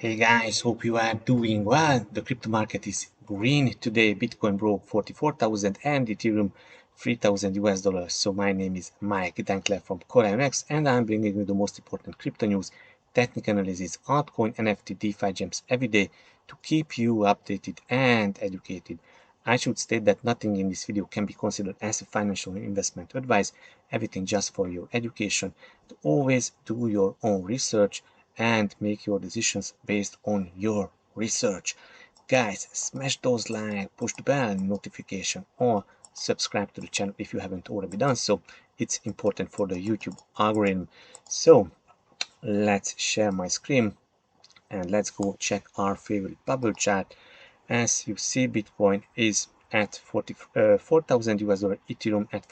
Hey guys, hope you are doing well. The crypto market is green today. Bitcoin broke 44,000 and Ethereum 3,000 US dollars. So my name is Mike Dankler from CorionX and I'm bringing you the most important crypto news, technical analysis, altcoin, NFT, DeFi gems every day to keep you updated and educated. I should state that nothing in this video can be considered as a financial investment advice, everything just for your education. Always do your own research and make your decisions based on your research. Guys, smash those like, push the bell notification, or subscribe to the channel if you haven't already done so. It's important for the YouTube algorithm. So let's share my screen and let's go check our favorite bubble chart. As you see, Bitcoin is at 44,000 US dollar, Ethereum at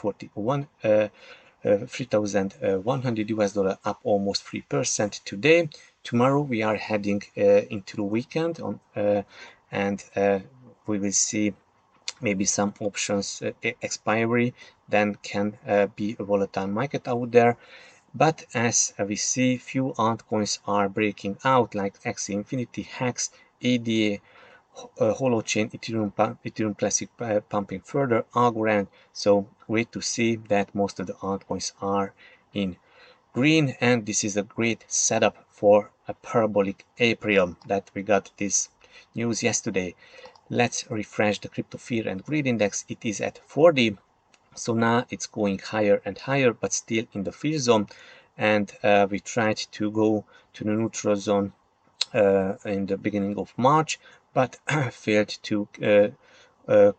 3,100 US dollar, up almost 3% today. Tomorrow we are heading into the weekend and we will see maybe some options expiry, then can be a volatile market out there. But as we see, few altcoins are breaking out, like Axie Infinity, Hex, ADA, Holochain, Ethereum Classic pumping further, Algorand. So great to see that most of the altcoins are in green, and this is a great setup for a parabolic April that we got this news yesterday. Let's refresh the crypto fear and greed index. It is at 40. So now it's going higher and higher, but still in the fear zone. And we tried to go to the neutral zone in the beginning of March, but failed to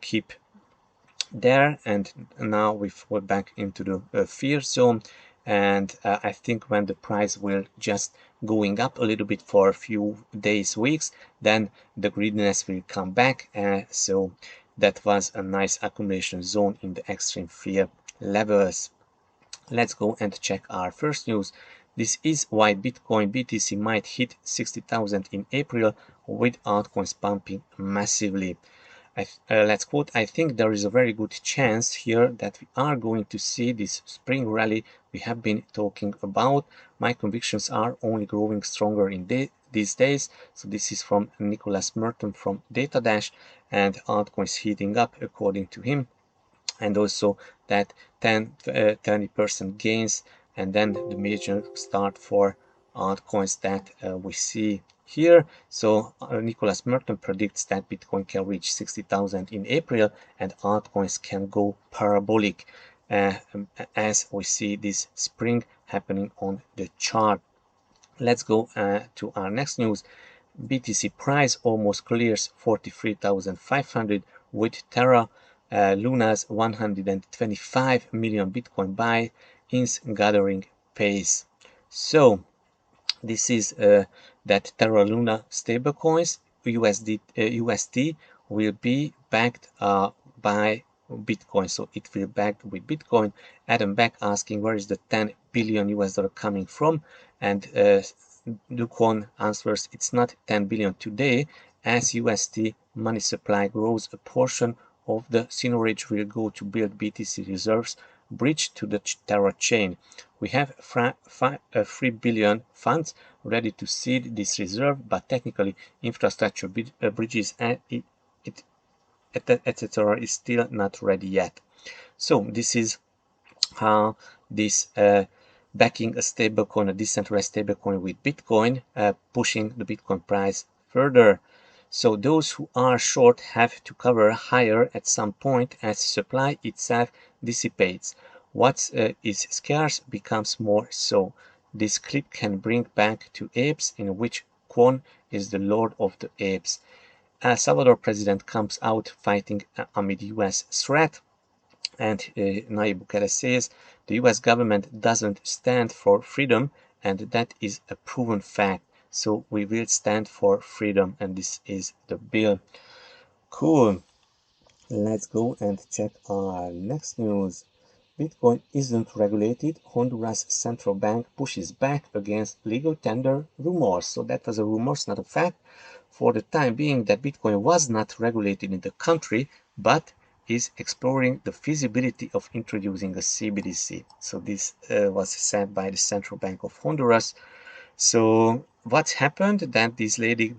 keep there. And now we fall back into the fear zone. And I think when the price will just going up a little bit for a few days, weeks, then the greediness will come back. So that was a nice accumulation zone in the extreme fear levels. Let's go and check our first news. This is why Bitcoin BTC might hit 60,000 in April with altcoins pumping massively. Let's quote, I think there is a very good chance here that we are going to see this spring rally we have been talking about. My convictions are only growing stronger in these days. So this is from Nicholas Merton from DataDash, and altcoins heating up according to him. And also that 20% gains, and then the major start for altcoins that we see here. So Nicholas Merton predicts that Bitcoin can reach 60,000 in April and altcoins can go parabolic as we see this spring happening on the chart. Let's go to our next news. BTC price almost clears 43,500 with Terra Luna's 125 million Bitcoin buy-ins gathering pace. So this is that Terra Luna stablecoins USD will be backed by Bitcoin, so it will back with Bitcoin. Adam Beck asking where is the 10 billion US dollar coming from, and Duquan answers it's not 10 billion today. As USD money supply grows, a portion of the seigniorage will go to build BTC reserves bridge to the Terra chain. We have 3 billion funds ready to seed this reserve, but technically infrastructure bridges and etc. is still not ready yet. So this is how this backing a stablecoin, a decentralized stablecoin with Bitcoin, pushing the Bitcoin price further. So those who are short have to cover higher at some point as supply itself dissipates. What is scarce becomes more so. This clip can bring back to apes in which Kwon is the lord of the apes. El Salvador president comes out fighting amid US threat, and Nayib Bukele says the US government doesn't stand for freedom, and that is a proven fact. So we will stand for freedom, and this is the bill. Cool. Let's go and check our next news. Bitcoin isn't regulated. Honduras central bank pushes back against legal tender rumors. So that was a rumor, not a fact. For the time being, that Bitcoin was not regulated in the country, but is exploring the feasibility of introducing a CBDC. So this was said by the Central Bank of Honduras. So what happened that this lady,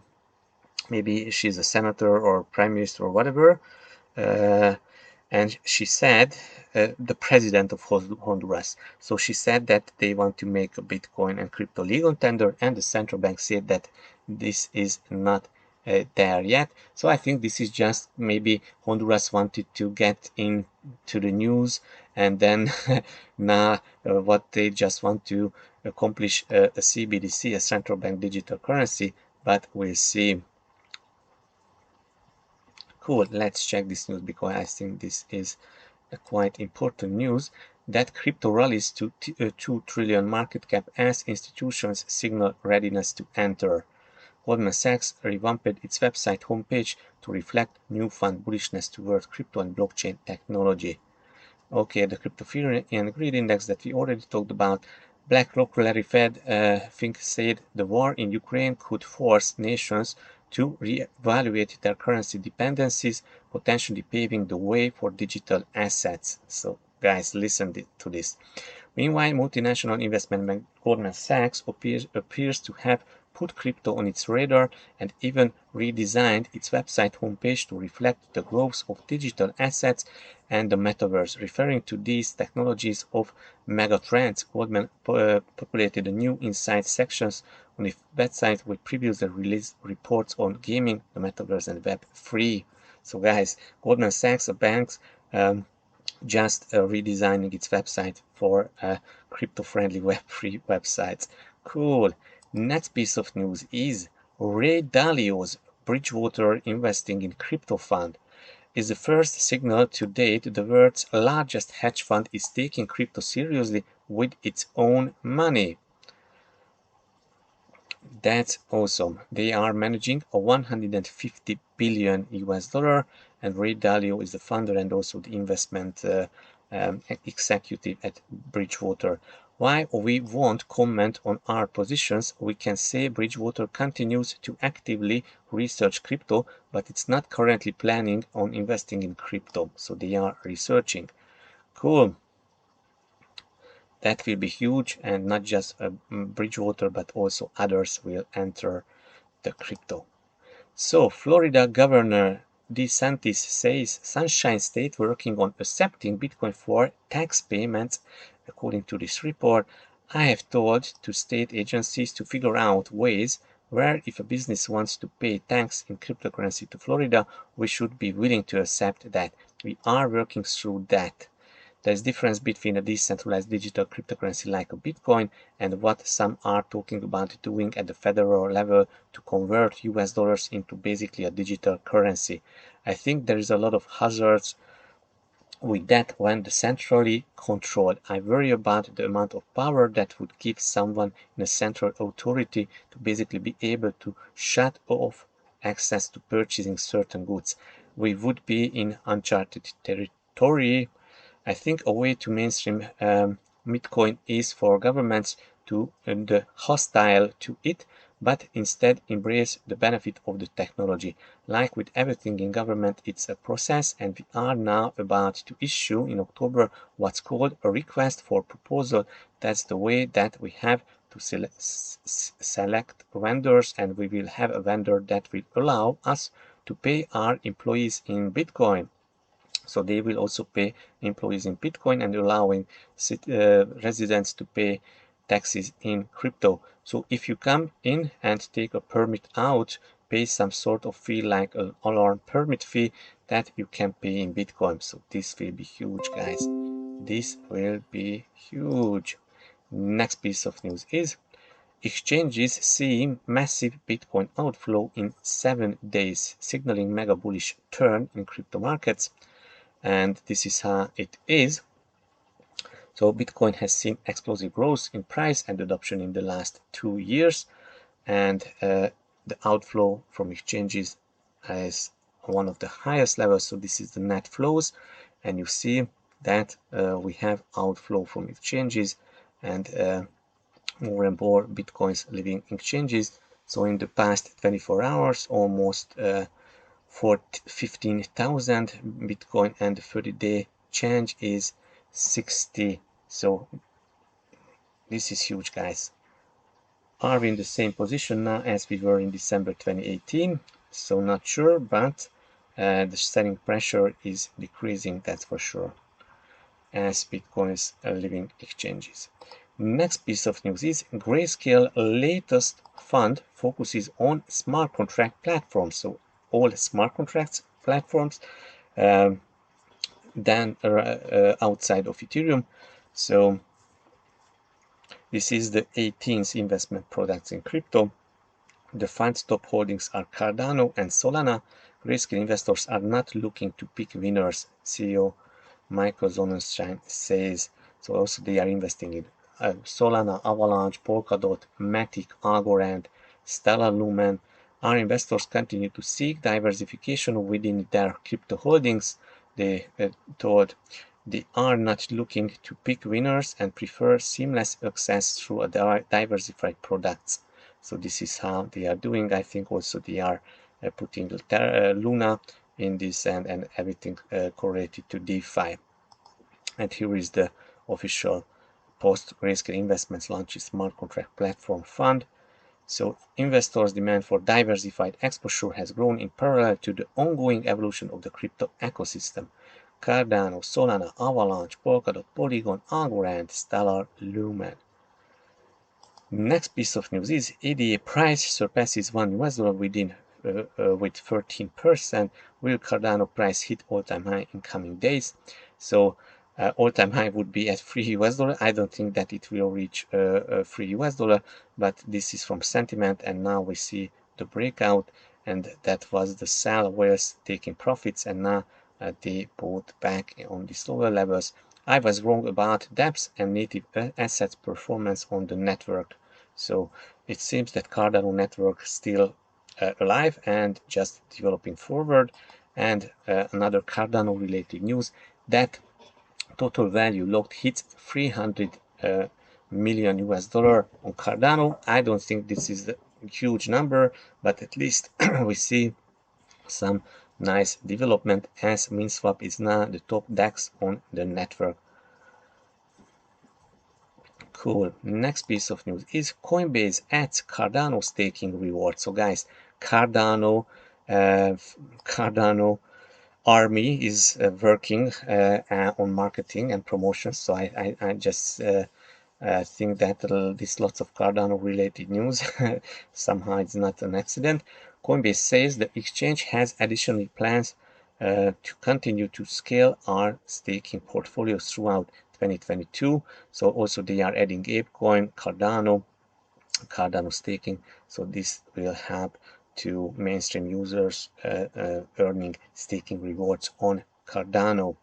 maybe she's a senator or prime minister or whatever, and she said, the president of Honduras. So she said that they want to make a Bitcoin and crypto legal tender, and the central bank said that this is not there yet. So I think this is just maybe Honduras wanted to get into the news, and then now what they just want to accomplish a CBDC, a central bank digital currency, but we'll see. Cool, let's check this news because I think this is a quite important news that crypto rallies to 2 trillion market cap as institutions signal readiness to enter. Goldman Sachs revamped its website homepage to reflect newfound bullishness toward crypto and blockchain technology. Okay, the crypto fear and greed index that we already talked about. BlackRock Larry Fed think said the war in Ukraine could force nations to reevaluate their currency dependencies, potentially paving the way for digital assets. So, guys, listen to this. Meanwhile, multinational investment bank Goldman Sachs appears to have put crypto on its radar and even redesigned its website homepage to reflect the growth of digital assets and the metaverse. Referring to these technologies of megatrends, Goldman populated a new insight sections on its website with previously released reports on gaming, the metaverse, and Web3. So, guys, Goldman Sachs, a bank, just redesigning its website for crypto-friendly Web3 websites. Cool. Next piece of news is Ray Dalio's Bridgewater investing in crypto fund is the first signal to date the world's largest hedge fund is taking crypto seriously with its own money. That's awesome. They are managing a 150 billion US dollar, and Ray Dalio is the founder and also the investment executive at Bridgewater. While we won't comment on our positions, we can say Bridgewater continues to actively research crypto, but it's not currently planning on investing in crypto. So they are researching. Cool. That will be huge, and not just Bridgewater, but also others will enter the crypto. So, Florida Governor DeSantis says Sunshine State working on accepting Bitcoin for tax payments. According to this report, I have told to state agencies to figure out ways where if a business wants to pay tax in cryptocurrency to Florida, we should be willing to accept that. We are working through that. There's difference between a decentralized digital cryptocurrency like a Bitcoin and what some are talking about doing at the federal level to convert US dollars into basically a digital currency. I think there is a lot of hazards with that when the centrally controlled. I worry about the amount of power that would give someone in a central authority to basically be able to shut off access to purchasing certain goods. We would be in uncharted territory. I think a way to mainstream Bitcoin is for governments to be hostile to it, but instead embrace the benefit of the technology. Like with everything in government, it's a process, and we are now about to issue in October what's called a request for proposal. That's the way that we have to select vendors, and we will have a vendor that will allow us to pay our employees in Bitcoin. So they will also pay employees in Bitcoin and allowing residents to pay taxes in crypto. So if you come in and take a permit out, pay some sort of fee like an alarm permit fee that you can pay in Bitcoin. So this will be huge, guys. This will be huge. Next piece of news is exchanges seeing massive Bitcoin outflow in 7 days, signaling mega bullish turn in crypto markets. And this is how it is. So Bitcoin has seen explosive growth in price and adoption in the last 2 years, and the outflow from exchanges is one of the highest levels. So this is the net flows, and you see that we have outflow from exchanges and more and more Bitcoins leaving exchanges. So in the past 24 hours, almost for 15,000 Bitcoin, and the 30-day change is 60. So this is huge, guys. Are we in the same position now as we were in December 2018? So not sure, but the selling pressure is decreasing, that's for sure, as Bitcoin's living exchanges. Next piece of news is Grayscale latest fund focuses on smart contract platforms. So all smart contracts platforms than outside of Ethereum. So this is the 18th investment products in crypto. The fund's top holdings are Cardano and Solana. Grayscale investors are not looking to pick winners, CEO Michael Sonnenschein says. So also they are investing in Solana, Avalanche, Polkadot, Matic, Algorand, Stellar Lumen. Our investors continue to seek diversification within their crypto holdings. They told they are not looking to pick winners and prefer seamless access through a diversified products. So this is how they are doing. I think also they are putting Luna in this and everything correlated to DeFi. And here is the official post Grayscale Investments launches smart contract platform fund. So investors' demand for diversified exposure has grown in parallel to the ongoing evolution of the crypto ecosystem. Cardano, Solana, Avalanche, Polkadot, Polygon, Algorand, Stellar, Lumen. Next piece of news is ADA price surpasses $1 within with 13%. Will Cardano price hit all-time high in coming days? So all-time high would be at $3. I don't think that it will reach $3, but this is from sentiment, and now we see the breakout, and that was the sell whales taking profits, and now they bought back on these lower levels. I was wrong about dApps and native assets performance on the network. So it seems that Cardano network still alive and just developing forward. And another Cardano related news, that total value locked hits 300 million US dollar on Cardano. I don't think this is a huge number, but at least we see some nice development as MinSwap is now the top DEX on the network. Cool. Next piece of news is Coinbase adds Cardano staking reward. So guys, Cardano army is working on marketing and promotion. So I just think that this lots of Cardano related news. Somehow it's not an accident. Coinbase says the exchange has additional plans to continue to scale our staking portfolios throughout 2022. So also they are adding ApeCoin, Cardano staking. So this will help to mainstream users earning staking rewards on Cardano.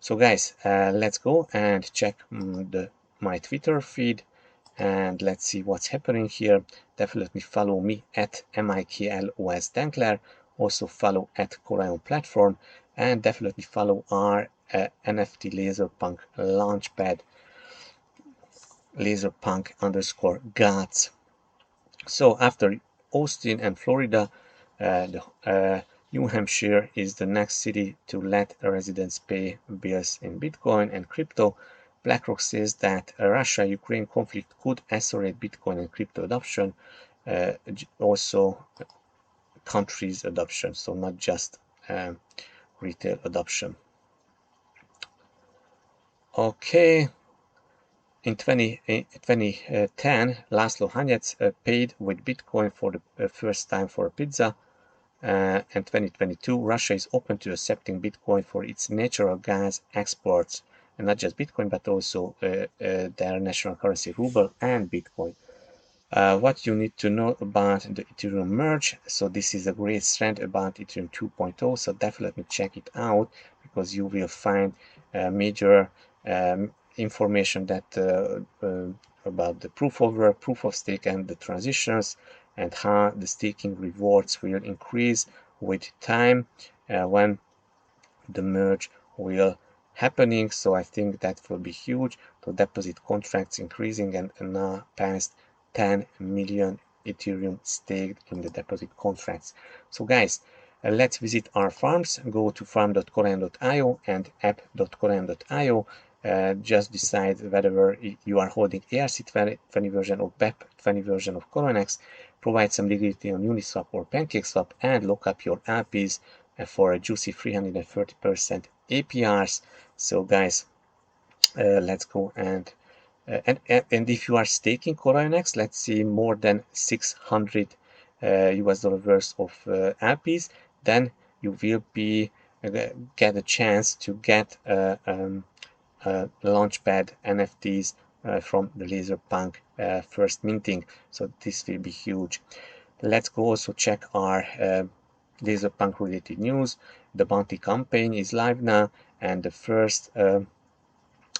So guys, let's go and check my Twitter feed, and let's see what's happening here. Definitely follow me at MIKLOS Dankler. Also follow at Corion Platform, and definitely follow our NFT Laserpunk Launchpad, Laserpunk_gods. So after Austin and Florida, New Hampshire is the next city to let residents pay bills in Bitcoin and crypto. BlackRock says that Russia-Ukraine conflict could accelerate Bitcoin and crypto adoption, also countries adoption, so not just retail adoption. Okay. In 2010, Laszlo Hanyecz paid with Bitcoin for the first time for a pizza. And 2022, Russia is open to accepting Bitcoin for its natural gas exports, and not just Bitcoin, but also their national currency ruble and Bitcoin. What you need to know about the Ethereum merge. So this is a great trend about Ethereum 2.0. So definitely check it out, because you will find major information that about the proof of work, proof of stake, and the transitions, and how the staking rewards will increase with time when the merge will happening. So I think that will be huge. So deposit contracts increasing, and now past 10 million Ethereum staked in the deposit contracts. So guys, let's visit our farms. Go to farm.corion.io and app.corion.io, just decide whether you are holding ERC20 version or BEP20 version of CorionX, provide some liquidity on Uniswap or PancakeSwap, and lock up your LPs for a juicy 330% APRs. So guys, let's go and if you are staking CorionX, let's see more than 600 US dollar worth of LPs, then you will be get a chance to get Launchpad NFTs from the Laserpunk first minting. So this will be huge. Let's go also check our Laserpunk related news. The bounty campaign is live now, and the first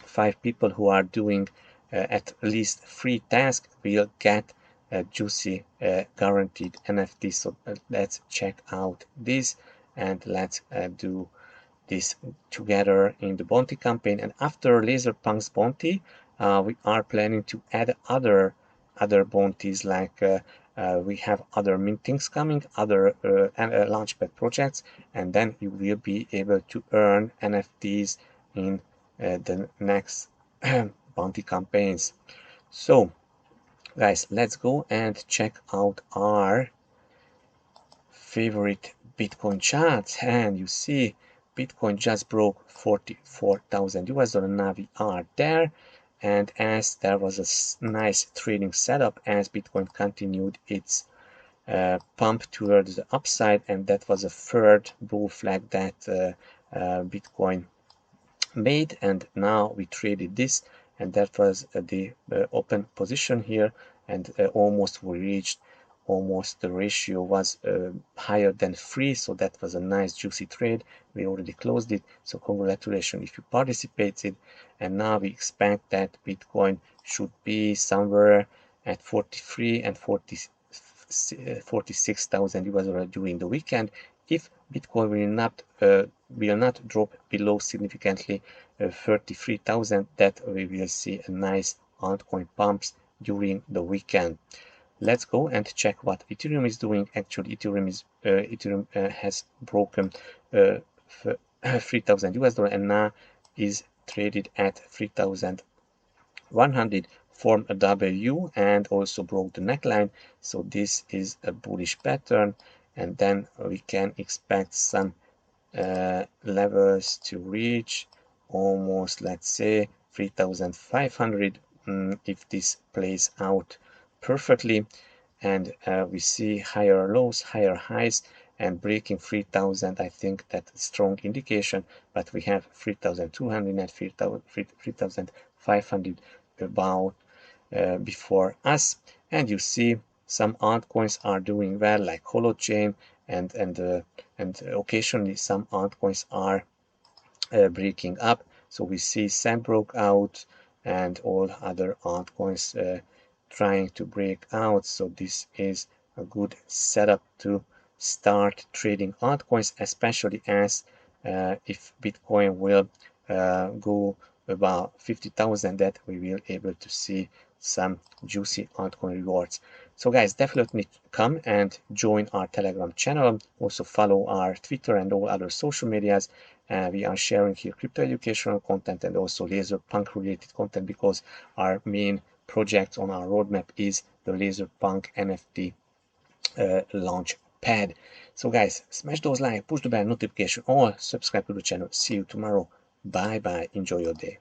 5 people who are doing at least 3 tasks will get a juicy guaranteed NFT. So let's check out this, and let's do this together in the bounty campaign. And after Laserpunk's bounty, we are planning to add other bounties, like we have other mintings coming, other launchpad projects, and then you will be able to earn NFTs in the next bounty campaigns. So guys, let's go and check out our favorite Bitcoin charts, and you see Bitcoin just broke 44,000 US dollar. Now we are there, and as there was a nice trading setup as Bitcoin continued its pump towards the upside, and that was a third bull flag that Bitcoin made, and now we traded this, and that was the open position here, and almost we reached almost the ratio was higher than 3, so that was a nice juicy trade. We already closed it, so congratulations if you participated. And now we expect that Bitcoin should be somewhere at 43 and 46,000 US dollar during the weekend. If Bitcoin will not drop below significantly 33,000, that we will see a nice altcoin pumps during the weekend. Let's go and check what Ethereum is doing. Actually, Ethereum has broken 3,000 US dollar and now is traded at 3,100, formed a W and also broke the neckline. So this is a bullish pattern, and then we can expect some levels to reach almost, let's say, 3,500 if this plays out perfectly, and we see higher lows, higher highs, and breaking 3,000. I think that's a strong indication, but we have 3,200 and 3,500 about before us. And you see some altcoins are doing well, like Holochain, and occasionally some altcoins are breaking up. So we see Sand broke out and all other altcoins trying to break out. So this is a good setup to start trading altcoins, especially as if Bitcoin will go about 50,000, that we will able to see some juicy altcoin rewards. So guys, definitely come and join our Telegram channel. Also follow our Twitter and all other social medias. We are sharing here crypto educational content and also Laserpunk related content, because our main project on our roadmap is the Laserpunk NFT launch pad. So guys, smash those like, push the bell notification, all subscribe to the channel. See you tomorrow. Bye bye. Enjoy your day.